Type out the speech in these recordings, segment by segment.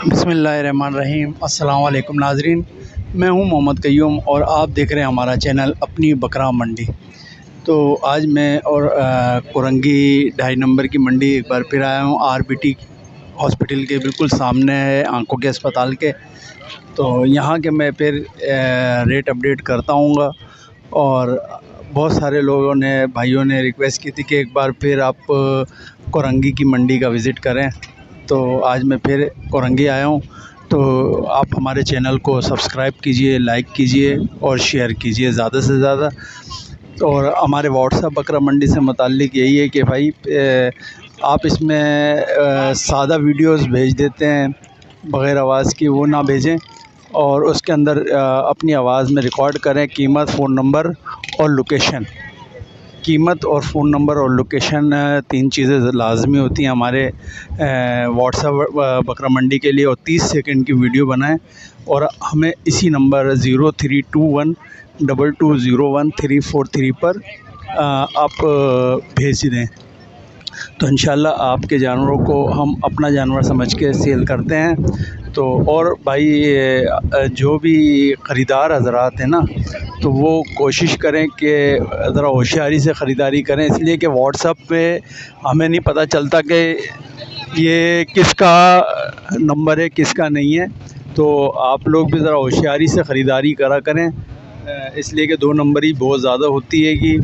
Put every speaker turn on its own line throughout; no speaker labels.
बिस्मिल्लाहिर्रहमानिर्रहीम। अस्सलाम वालेकुम नाज़रीन, मैं हूं मोहम्मद क़य्यूम और आप देख रहे हैं हमारा चैनल अपनी बकरा मंडी। तो आज मैं और कोरंगी 2.5 नंबर की मंडी एक बार फिर आया हूं। आरबीटी हॉस्पिटल के बिल्कुल सामने है, आंखों के अस्पताल के। तो यहाँ के मैं फिर रेट अपडेट करता हूँगा। और बहुत सारे लोगों ने, भाइयों ने रिक्वेस्ट की थी कि एक बार फिर आप कोरंगी की मंडी का विज़िट करें। तो आज मैं फिर कोरंगी आया हूँ। तो आप हमारे चैनल को सब्सक्राइब कीजिए, लाइक कीजिए और शेयर कीजिए ज़्यादा से ज़्यादा। और हमारे व्हाट्सएप बकरा मंडी से मुताल्लिक़ यही है कि भाई आप इसमें सादा वीडियोस भेज देते हैं बग़ैर आवाज़ की, वो ना भेजें। और उसके अंदर अपनी आवाज़ में रिकॉर्ड करें कीमत, फ़ोन नंबर और लोकेशन। कीमत और फ़ोन नंबर और लोकेशन 3 चीज़ें लाज़मी होती हैं हमारे व्हाट्सएप बकरा मंडी के लिए। और 30 सेकंड की वीडियो बनाएं और हमें इसी नंबर 03212201 पर आप भेज दें। तो इंशाल्लाह आपके जानवरों को हम अपना जानवर समझ के सेल करते हैं। तो और भाई जो भी ख़रीदार हज़रात हैं ना, तो वो कोशिश करें कि ज़रा होशियारी से ख़रीदारी करें, इसलिए कि व्हाट्सएप पे हमें नहीं पता चलता कि ये किसका नंबर है किसका नहीं है। तो आप लोग भी ज़रा होशियारी से ख़रीदारी करा करें, इसलिए कि 2 नंबरी बहुत ज़्यादा होती है कि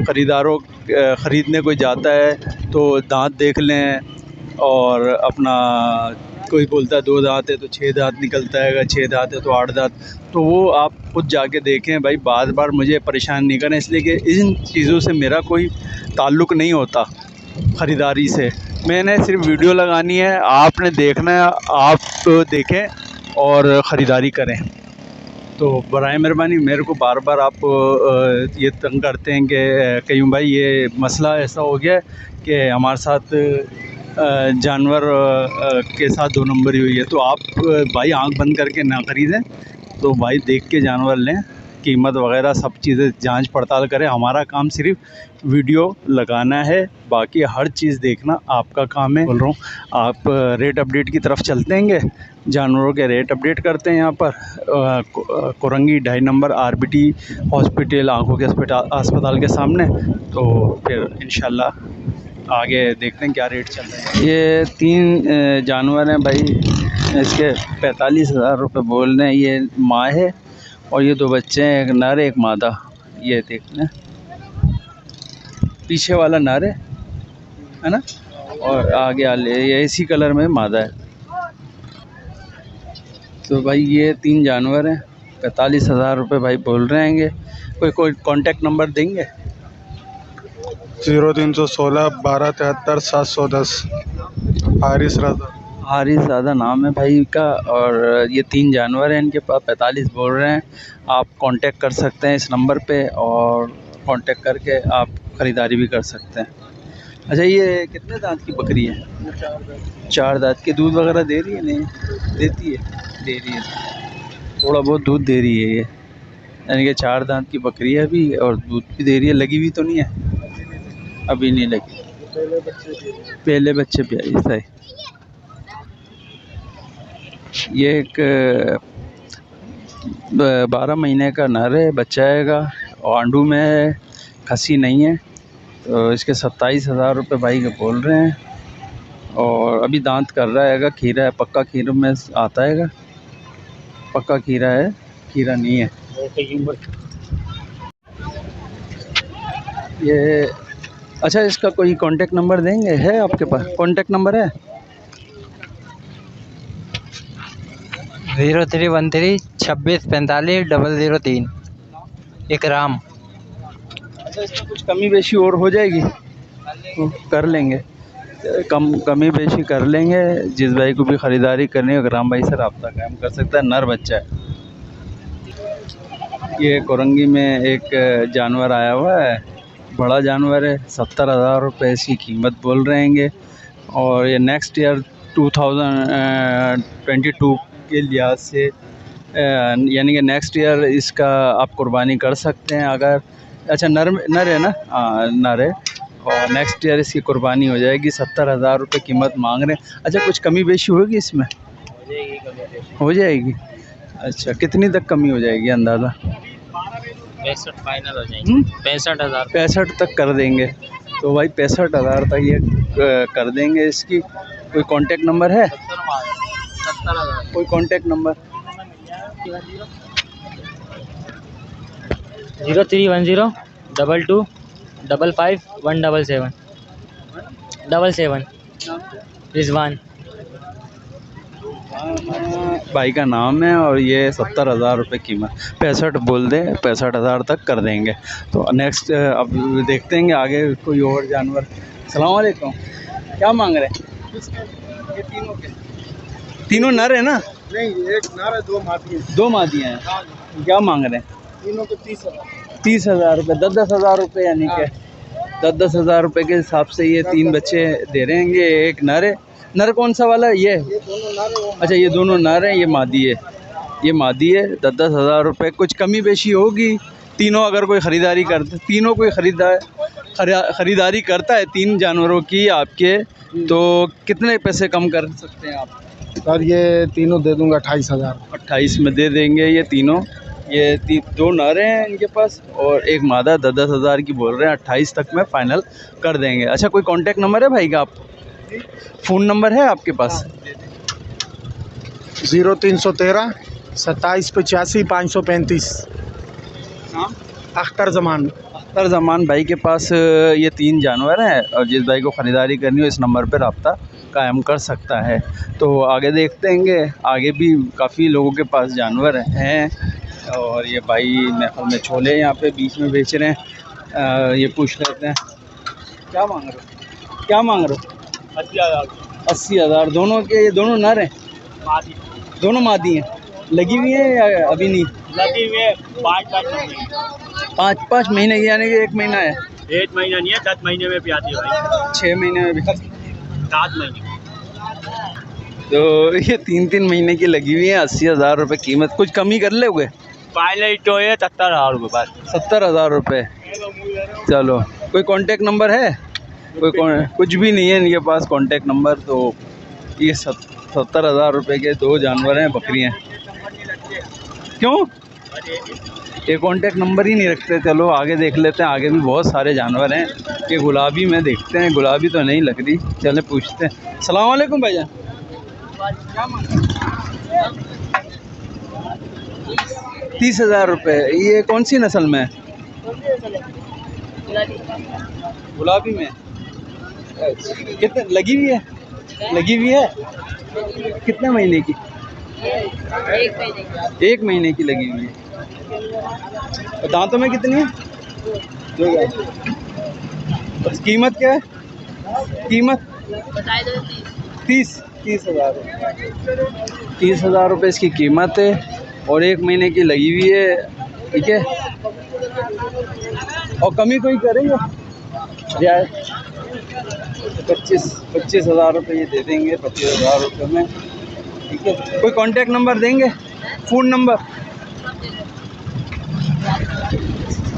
ख़रीदारों ख़रीदने कोई जाता है तो दांत देख लें, और अपना कोई बोलता है 2 दांत है तो 6 दांत निकलता है, 6 दांत है तो 8 दांत। तो वो आप खुद जाके देखें भाई, बार बार मुझे परेशान नहीं करें, इसलिए कि इन चीज़ों से मेरा कोई ताल्लुक़ नहीं होता ख़रीदारी से। मैंने सिर्फ वीडियो लगानी है, आपने देखना है, आप देखें और ख़रीदारी करें। तो बराए मेहरबानी मेरे को बार बार आप ये तंग करते हैं कि क़य्यूम भाई ये मसला ऐसा हो गया है कि हमारे साथ जानवर के साथ 2 नंबरी हुई है। तो आप भाई आंख बंद करके ना ख़रीदें, तो भाई देख के जानवर लें, कीमत वग़ैरह सब चीज़ें जांच पड़ताल करें। हमारा काम सिर्फ वीडियो लगाना है, बाकी हर चीज़ देखना आपका काम है। बोल रहा हूँ आप रेट अपडेट की तरफ चलते हैं, जानवरों के रेट अपडेट करते हैं यहाँ पर कोरंगी 2.5 नंबर आरबीटी हॉस्पिटल, आंखों के अस्पताल के सामने। तो फिर इंशाल्लाह आगे देखते हैं क्या रेट चल रहे हैं। ये 3 जानवर हैं भाई, इसके 45,000 रुपये बोल रहे हैं। ये माँ है और ये 2 बच्चे हैं, एक नर एक मादा। ये देख लें, पीछे वाला नर है ना, और आगे वाले ये इसी कलर में मादा है। तो भाई ये 3 जानवर हैं, 45,000 रुपये भाई बोल रहे हैं। कोई कांटेक्ट नंबर देंगे?
0316 1273 710। हारिस राजा
नाम है भाई का। और ये 3 जानवर हैं, इनके पास 45 बोल रहे हैं। आप कांटेक्ट कर सकते हैं इस नंबर पे, और कांटेक्ट करके आप ख़रीदारी भी कर सकते हैं। अच्छा, ये कितने दांत की बकरी है? 4 दांत की। दूध वगैरह दे रही है? नहीं देती है, दे रही है, थोड़ा बहुत दूध दे रही है ये, यानी कि 4 दांत की बकरी है अभी, और दूध भी दे रही है। लगी हुई तो नहीं है? अभी नहीं लगी, पहले बच्चे पे आई। सही। ये एक 12 महीने का नर है, बच्चा आएगा, आंडू में है, खसी नहीं है। तो इसके 27,000 रुपये भाई के बोल रहे हैं। और अभी दांत कर रहा है, खीरा है, पक्का खीरा में आता है, पक्का खीरा है, खीरा नहीं है ये। अच्छा, इसका कोई कांटेक्ट नंबर देंगे? है आपके पास कांटेक्ट नंबर? है
0313 26 45 003। इकराम।
अच्छा, इसमें कुछ कमी बेशी और हो जाएगी? तो कर लेंगे, कमी बेशी कर लेंगे। जिस भाई को भी ख़रीदारी करनी है इकराम भाई से रब्ता कायम कर सकता है। नर बच्चा है। ये कोरंगी में एक जानवर आया हुआ है, बड़ा जानवर है, 70,000 रुपये इसकी कीमत बोल रहे हैं। और ये नेक्स्ट ईयर 2022 के लिहाज से यानी कि नेक्स्ट ईयर इसका आप कुर्बानी कर सकते हैं अगर। अच्छा, नर है ना? हाँ, नर है, और नेक्स्ट ईयर इसकी कुर्बानी हो जाएगी। 70,000 रुपये कीमत मांग रहे हैं। अच्छा, कुछ कमी बेशी होगी इसमें? हो जाएगी। अच्छा, कितनी तक कमी हो जाएगी अंदाज़ा?
65 फाइनल हो जाएंगे। 65,000।
65 तक कर देंगे। तो भाई 65,000 तक ये कर देंगे। इसकी कोई कांटेक्ट नंबर है?
70,000।
कोई कांटेक्ट नंबर?
0310 22 55 177 77। रिजवान
भाई का नाम है और ये 70,000 रुपये कीमत। 65 बोल दें, 65,000 तक कर देंगे। तो नेक्स्ट अब देखते हैं आगे कोई और जानवर। सलाम वालेकुम, क्या मांग रहे हैं? ये तीनों के तीनों नर है ना?
नहीं, एक नर है, 2 मादी हैं।
2 मादियाँ हैं। क्या मांग रहे हैं?
तीनों को 30,000।
30,000 रुपये, 10,000 रुपये, यानी कि 10,000 रुपये के हिसाब से ये 3 बच्चे दे रहे हैं। ये एक नर है। नर कौन सा वाला है? ये
दोनों नर है।
अच्छा, ये दोनों नर हैं, ये मादी है। ये मादी है। 10,000 रुपये। कुछ कमी बेशी होगी। तीनों अगर कोई ख़रीदारी करते, तीनों कोई ख़रीदारी करता है 3 जानवरों की आपके, तो कितने पैसे कम कर सकते हैं आप?
सर ये तीनों दे दूंगा 28,000।
28 में दे देंगे ये तीनों। ये 2 नर हैं इनके पास और एक मादा। 10,000 की बोल रहे हैं, 28 तक में फ़ाइनल कर देंगे। अच्छा, कोई कांटेक्ट नंबर है भाई का? आप फ़ोन नंबर है आपके पास?
0313 27 85 535। अख्तर जमान।
अख्तर जमान भाई के पास ये 3 जानवर हैं और जिस भाई को ख़रीदारी करनी हो इस नंबर पर रब्ता कायम कर सकता है। तो आगे देखते हैं, आगे भी काफ़ी लोगों के पास जानवर हैं। और ये भाई महफल में छोले यहाँ पे बीच में बेच रहे हैं। ये पूछ लेते हैं, क्या मांग रहे हो? क्या मांग रहे हो? 80,000। दोनों के? ये दोनों नर हैं?
मादी।
दोनों मादी हैं। लगी हुई हैं या अभी नहीं?
लगी हुई है 5 महीने।
5 महीने की, यानी कि 1 महीना है?
1 महीना नहीं है, 10 महीने में भी आती है भाई।
6 महीने में भी?
7 महीने।
तो ये 3 महीने की लगी हुई है। 80,000 रुपये कीमत। कुछ कमी कर लोगे?
फाइनल तो है 70,000 रुपये बस।
70,000 रुपये। चलो, कोई कांटेक्ट नंबर है? कुछ भी नहीं है इनके पास कांटेक्ट नंबर। तो ये 70,000 रुपये के 2 जानवर हैं, बकरियाँ। क्यों ये कांटेक्ट नंबर ही नहीं रखते? चलो आगे देख लेते हैं, आगे भी बहुत सारे जानवर हैं। ये गुलाबी में देखते हैं, गुलाबी तो नहीं लग रही। चले पूछते हैं। अस्सलाम वालेकुम भैया, 30,000 रुपये। ये कौन सी नस्ल में है? गुलाबी में। कितने लगी हुई है? लगी हुई है। कितने महीने की? 1 महीने की लगी हुई है। दांतों में कितनी है? 2। कीमत क्या है? कीमत 30,000। 30,000 रुपये इसकी कीमत है और 1 महीने की लगी हुई है। ठीक है, और कमी कोई करेंगे? 25,000 रुपये ये दे देंगे। 25,000 रुपये में। ठीक है, कोई कांटेक्ट नंबर देंगे? Phone number?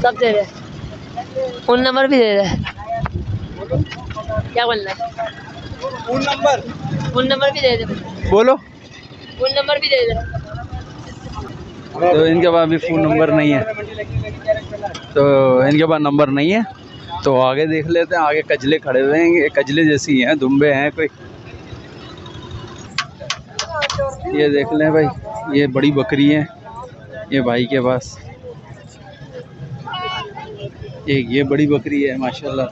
सब दे रहे, फ़ोन नंबर भी दे रहे। क्या बोलना है?
Phone number?
फ़ोन नंबर भी दे दे।
बोलो।
फ़ोन नंबर भी दे दे।
तो इनके पास भी फ़ोन नंबर नहीं है। तो इनके पास नंबर नहीं है। तो आगे देख लेते हैं। आगे कजले खड़े हुए हैं, कजले जैसी हैं, दुम्बे हैं कोई। ये देख लें भाई, ये बड़ी बकरी है ये भाई के पास। एक ये बड़ी बकरी है माशाल्लाह।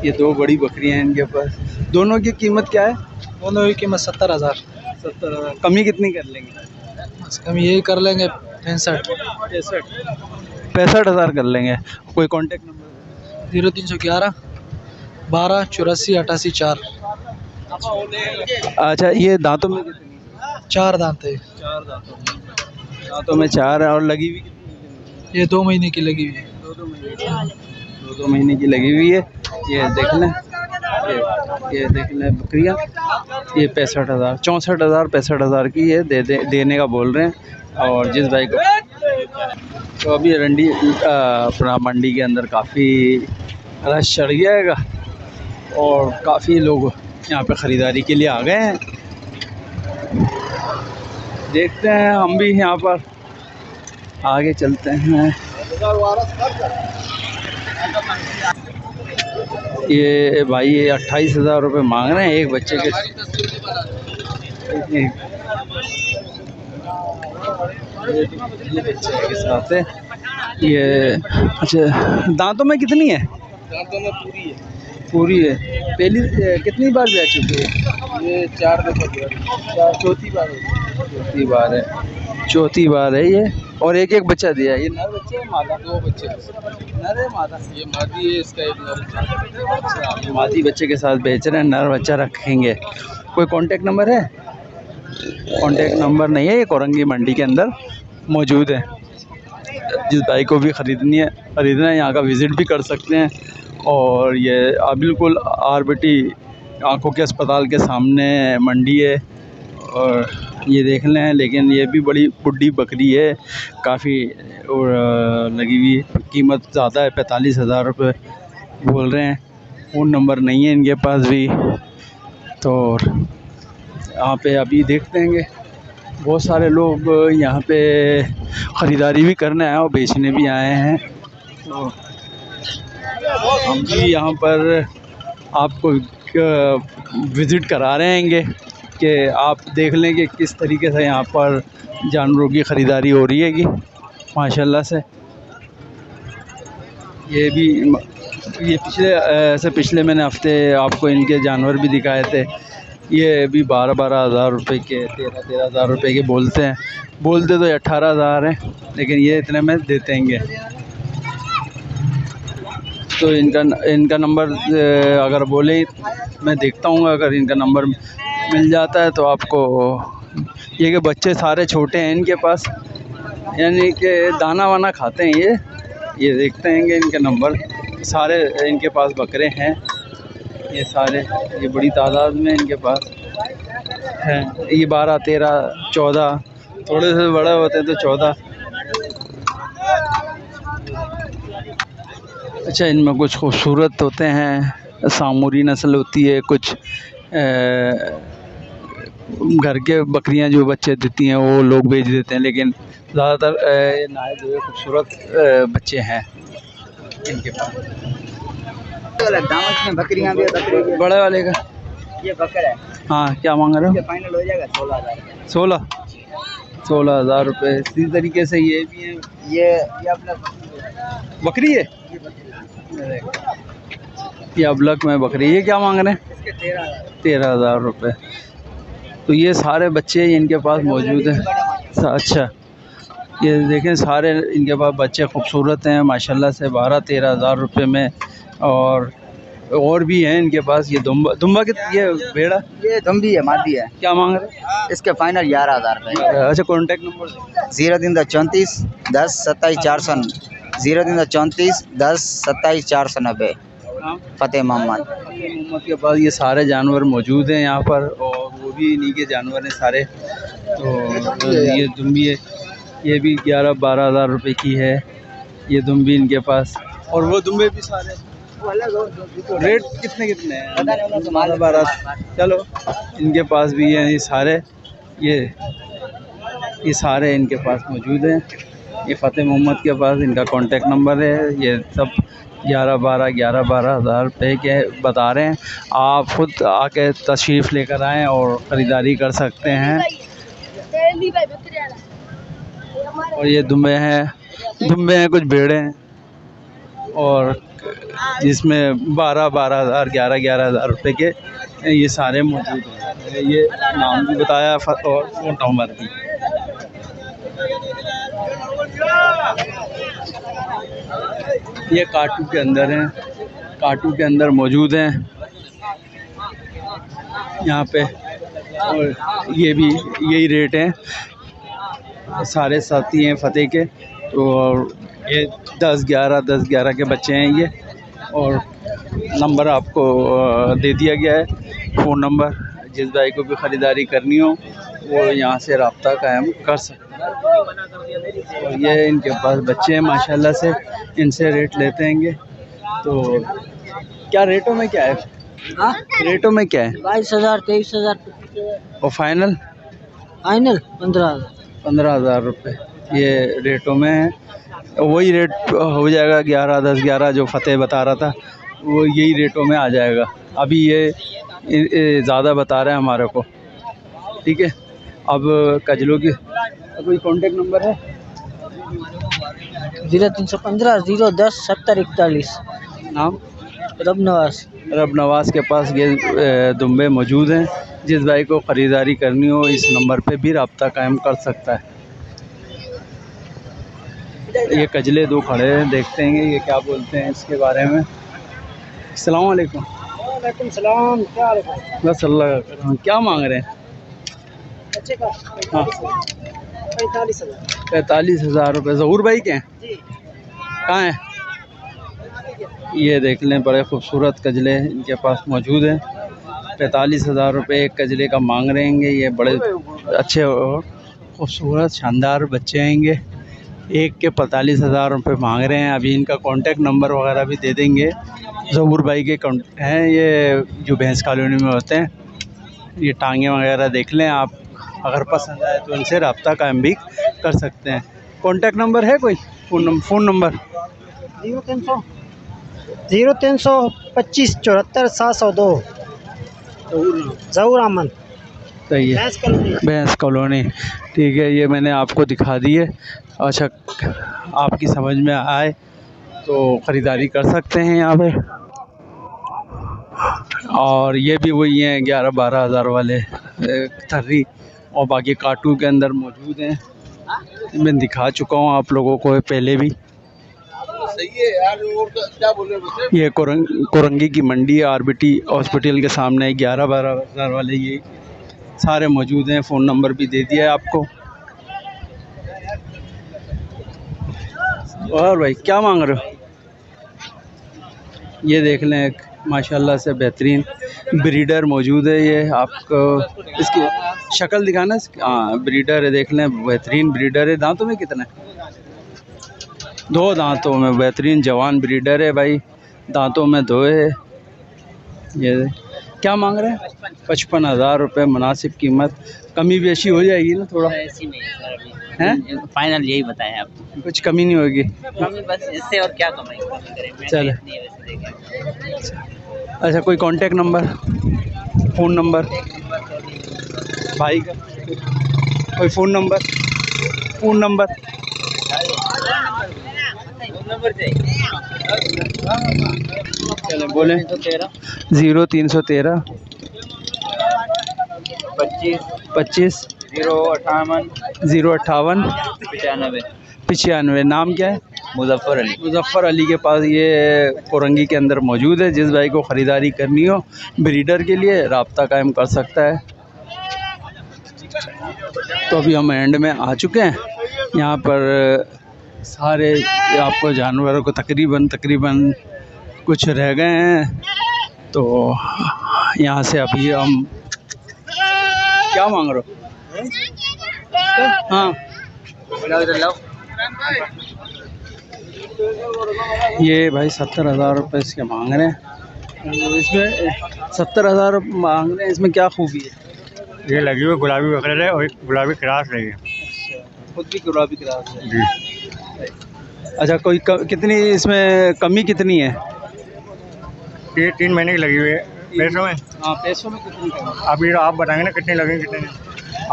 ये 2 बड़ी बकरियां हैं इनके पास। दोनों की कीमत क्या है?
दोनों की कीमत 70,000।
70,000। कमी कितनी कर लेंगे?
बस कम यही कर लेंगे 65।
65,000 कर लेंगे। कोई कांटेक्ट नंबर?
0311 12 84 88 4।
अच्छा, ये दांतों में कितनी?
4 दांत है।
4 दांतों में 4 है। और लगी हुई कितनी?
ये 2 महीने की लगी हुई है।
2 महीने की लगी हुई है। ये देख लें, ये देख लें बकरियाँ। ये 65,000, 64,000, 65,000 की ये देने का बोल रहे हैं। और जिस भाई को तो अभी अपना मंडी के अंदर काफ़ी रश चढ़ गया है और काफ़ी लोग यहाँ पे ख़रीदारी के लिए आ गए हैं। देखते हैं हम भी यहाँ पर आगे चलते हैं। ये भाई 28,000 रुपये मांग रहे हैं एक बच्चे के साथ है। ये अच्छा, दांतों में कितनी है?
दांतों में
पूरी है। पहली कितनी बार ब्याह चुकी है?
ये 4 दफ़ा
चौथी बार है। चौथी बार है ये। और एक एक बच्चा दिया है। ये नर बच्चे है मादा?
2 बच्चे।
नर है मादा?
ये मादी है, इसका एक नर।
अच्छा, मादी बच्चे के साथ बेच रहे हैं, नर बच्चा रखेंगे। कोई कांटेक्ट नंबर है? कांटेक्ट नंबर नहीं है। ये कोरंगी मंडी के अंदर मौजूद है। जिस भाई को भी ख़रीदना है यहाँ का विज़िट भी कर सकते हैं। और ये बिल्कुल RBT आँखों के अस्पताल के सामने मंडी है। और ये देख लें, लेकिन ये भी बड़ी बुड्ढी बकरी है काफ़ी और लगी हुई। कीमत ज़्यादा है, 45,000 रुपये बोल रहे हैं। फ़ोन नंबर नहीं है इनके पास भी। तो यहाँ पे अभी देखते हैं, बहुत सारे लोग यहाँ पे ख़रीदारी भी करने आए और बेचने भी आए हैं। तो हम भी यहाँ पर आपको विज़िट करा रहे हैं कि आप देख लें कि किस तरीके से यहाँ पर जानवरों की ख़रीदारी हो रही है कि माशाल्लाह से। ये पिछले मैंने हफ्ते आपको इनके जानवर भी दिखाए थे। ये भी 12,000 रुपये के, 13,000 रुपये के बोलते तो 18,000 हैं, लेकिन ये इतने में देते हैं। तो इनका नंबर अगर बोले मैं देखता हूँ, अगर इनका नंबर मिल जाता है तो आपको। ये कि बच्चे सारे छोटे हैं इनके पास, यानी कि दाना वाना खाते हैं ये देखते हैं कि इनके नंबर। सारे इनके पास बकरे हैं, ये सारे, ये बड़ी तादाद में इनके पास हैं। ये 12, 13, 14, थोड़े से बड़े होते हैं तो 14। अच्छा, इनमें कुछ खूबसूरत होते हैं, सामूरी नस्ल होती है, कुछ घर के बकरियां जो बच्चे देती हैं वो लोग बेच देते हैं, लेकिन ज़्यादातर नायब जो है खूबसूरत बच्चे हैं इनके पास।
दामत में बकरियां भी, बकरी
बड़े वाले का
ये बकरा है।
हाँ, क्या मांग रहे हो?
फाइनल हो जाएगा 16,000।
16,000 रुपये। इसी तरीके से ये भी है।
ये अपना
बकरी है, ये अबलक में बकरी। ये क्या मांग रहे हैं?
इसके
13,000 रुपये। तो ये सारे बच्चे इनके पास मौजूद हैं। अच्छा, ये देखें, सारे इनके पास बच्चे खूबसूरत हैं माशाल्लाह से, 12-13,000 रुपये में। और भी हैं इनके पास। ये दुम्बा के, ये भेड़ा,
ये दुम्बी है, मादी है।
क्या मांग रहे हैं?
इसके फाइनल 11,000 रुपये।
अच्छा, कॉन्टेक्ट नंबर
034 10 27 490। 034 10 27 490। फ़तेह मोहम्मद
के पास ये सारे जानवर मौजूद हैं यहाँ पर, और वो भी इन्हीं के जानवर हैं सारे। तो ये दुम्बी है, ये भी 11-12,000 रुपये की है ये दुम्बी इनके पास। और वो दुम्बे भी सारे रेट कितने हैं? 12। चलो, इनके पास भी हैं ये सारे, ये सारे इनके पास मौजूद हैं। ये फ़तेह मोहम्मद के पास इनका कांटेक्ट नंबर है। ये सब 11-12 रुपये के बता रहे हैं। आप खुद आके तशरीफ़ लेकर आएँ और ख़रीदारी कर सकते हैं। और ये दुम्बे हैं, कुछ भेड़े हैं, और जिसमें 12,000 11,000 रुपये के ये सारे मौजूद हैं। ये नाम भी बताया और फ़ोन नंबर भी। ये काटू के अंदर हैं, काटू के अंदर मौजूद हैं यहाँ पे। और ये भी यही रेट हैं, सारे साथी हैं फ़तेह के। तो ये 10-11 के बच्चे हैं ये। और नंबर आपको दे दिया गया है, फ़ोन नंबर। जिस भाई को भी ख़रीदारी करनी हो वो यहाँ से रब्ता कायम कर सकते हैं। और ये इनके पास बच्चे हैं माशाल्लाह से, इनसे रेट लेते हैंगे। तो क्या रेटों में क्या है?
हाँ,
रेटों में क्या है?
22,000, 23,000,
और फाइनल?
फाइनल 15,000।
15,000 रुपये ये रेटों में है। वही रेट हो जाएगा 11, 10, 11 जो फतेह बता रहा था, वो यही रेटों में आ जाएगा। अभी ये ज़्यादा बता रहे हैं हमारे को, ठीक है। अब कजलों की कोई कांटेक्ट नंबर है?
0315 010 70 41।
नाम?
रब नवाज।
रब नवाज के पास ये दुम्बे मौजूद हैं। जिस भाई को ख़रीदारी करनी हो इस नंबर पे भी रब्ता कायम कर सकता है। ये कजले दो खड़े हैं, देखते हैं ये क्या बोलते हैं इसके बारे में। अस्सलाम वालेकुम।
वालेकुम सलाम। क्या हाल है?
बस अल्लाह का करम। क्या मांग रहे हैं?
बच्चे का
हाँ
45,000।
45,000 रुपये। ज़हूर भाई के हैं? कहाँ हैं? ये देख लें, बड़े खूबसूरत कजले इनके पास मौजूद हैं। 45,000 रुपये एक कजले का मांग रहे हैं। ये बड़े अच्छे और खूबसूरत शानदार बच्चे हैंगे। एक के 45,000 रुपये मांग रहे हैं। अभी इनका कांटेक्ट नंबर वगैरह भी दे देंगे। ज़हूर भाई के हैं ये, जो भैंस कॉलोनी में होते हैं। ये टांगे वगैरह देख लें आप, अगर पसंद आए तो इनसे रब्ता कायम भी कर सकते हैं। कांटेक्ट नंबर है कोई? Phone number?
0325 74 702। ज़हूर अहमद।
सही है, भैंस कॉलोनी, ठीक है। ये मैंने आपको दिखा दी है। अच्छा, आपकी समझ में आए तो ख़रीदारी कर सकते हैं यहाँ पे। और ये भी वही हैं 11-12 हज़ार वाले थर्री, और बाकी काटू के अंदर मौजूद हैं। मैं दिखा चुका हूँ आप लोगों को पहले भी।
सही है यार, और क्या बोल रहे हैं?
ये कोरंगी की मंडी है, आरबीटी हॉस्पिटल के सामने 11-12 हज़ार वाले ये सारे मौजूद हैं। फ़ोन नंबर भी दे दिया है आपको। और भाई क्या मांग रहे हो? ये देख लें, एक माशाल्लाह से बेहतरीन ब्रीडर मौजूद है। ये आपको इसकी शक्ल दिखाना। हाँ, ब्रीडर है, देख लें, बेहतरीन ब्रीडर है। दांतों में कितना है? 2 दांतों में बेहतरीन जवान ब्रीडर है भाई, दांतों में 2 है। ये क्या मांग रहे हैं? 55,000 रुपये मुनासिब कीमत। कमी बेशी हो जाएगी ना थोड़ा?
ऐसी नहीं है सर, अभी
हैं?
फाइनल यही बताया आपको।
कुछ कमी नहीं होगी?
कमी बस इससे और क्या कमाई?
चलो। अच्छा, कोई कांटेक्ट नंबर, फ़ोन नंबर भाई का? कोई फ़ोन नंबर? चलो बोलें। 0313 25 058 95। नाम क्या है? मुज़फ़्फ़र अली के पास ये कोरंगी के अंदर मौजूद है। जिस भाई को ख़रीदारी करनी हो ब्रीडर के लिए रब्ता कायम कर सकता है। तो अभी हम एंड में आ चुके हैं। यहाँ पर सारे आपको जानवरों को तकरीबन कुछ रह गए हैं। तो यहाँ से अभी हम क्या मांग रहे हो? हाँ, ये भाई 70,000 रुपये इसके मांग रहे हैं। इसमें 70,000 मांग रहे हैं, इसमें क्या खूबी है?
ये लगी हुई गुलाबी बकरे है और एक गुलाबी क्रास रही है।
खुद भी गुलाबी क्रास है
जी।
अच्छा, कोई कितनी इसमें कमी कितनी है?
ये 3 महीने की लगी हुई है। पैसों में?
हाँ, पैसों में कितनी कमी?
अभी आप बताएंगे ना कितनी लगेंगी कितने नहीं।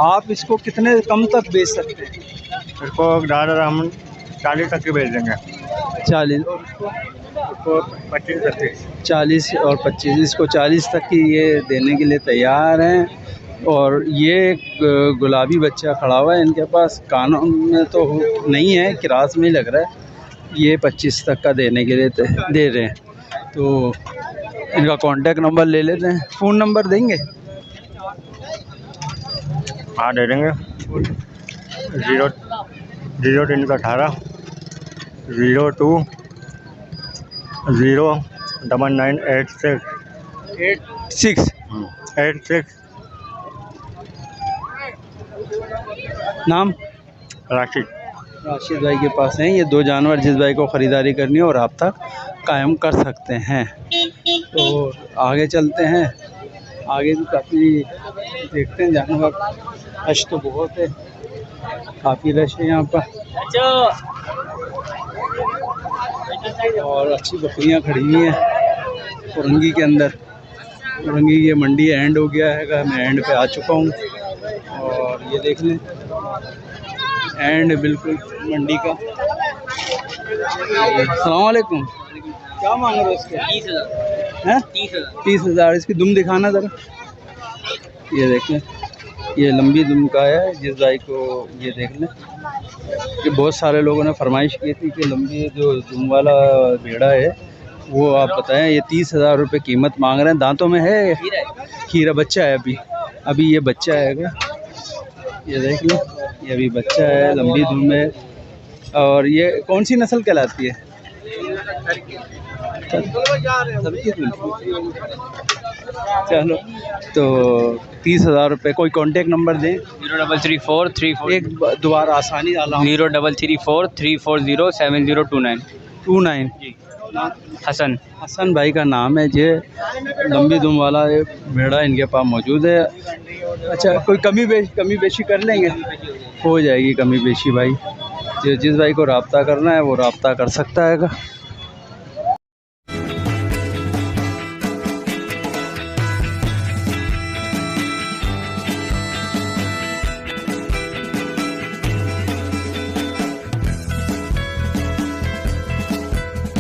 आप इसको कितने कम तक बेच सकते हैं?
इसको ज़्यादा हम 40 तक की बेच देंगे।
40
इसको 25 तक की।
40 और 25, इसको 40 तक की ये देने के लिए तैयार हैं। और ये गुलाबी बच्चा खड़ा हुआ है इनके पास, कानों में तो नहीं है, क्रास में ही लग रहा है। ये 25 तक का देने के लिए दे रहे हैं। तो इनका कांटेक्ट नंबर ले लेते हैं। फ़ोन नंबर देंगे?
हाँ, दे देंगे। 0318 02 09986 86।
नाम?
राशिद।
राशिद भाई के पास हैं ये 2 जानवर। जिस भाई को ख़रीदारी करनी हो रब्ता कायम कर सकते हैं। तो आगे चलते हैं, आगे भी काफ़ी देखते हैं जानवर। रश तो बहुत है, काफ़ी रश है यहाँ पर और अच्छी बकरियाँ खड़ी हुई हैं औरंगी के अंदर। औरंगी ये मंडी एंड हो गया है, मैं एंड पे आ चुका हूँ और ये देख लें एंड बिल्कुल मंडी का। अस्सलाम वालेकुम, क्या मांग रहे हो इसके?
30,000
हैं
30,000।
30,000। इसकी दुम दिखाना ज़रा, ये देख लें ये लंबी दुम का है। जिस भाई को ये देख लें कि बहुत सारे लोगों ने फरमाइश की थी कि लंबी जो दुम वाला भेड़ा है वो आप बताएं। ये 30,000 रुपये कीमत मांग रहे हैं। दांतों में है, खीरा बच्चा है, अभी ये बच्चा है। ये देख लो ये अभी बच्चा है, लंबी दुम है। और ये कौन सी नस्ल कहलाती है? चलो तो 30,000 रुपये। कोई कांटेक्ट नंबर दें?
033434
एक दोबारा आसानी वाला
0334340702
29।
हसन।
हसन भाई का नाम है। ये लंबी दुम वाला ये भेड़ा इनके पास मौजूद है। अच्छा कोई कमी बेशी कर लेंगे? हो जाएगी कमी बेशी भाई। जिस भाई को रब्ता करना है वो रब्ता कर सकता है।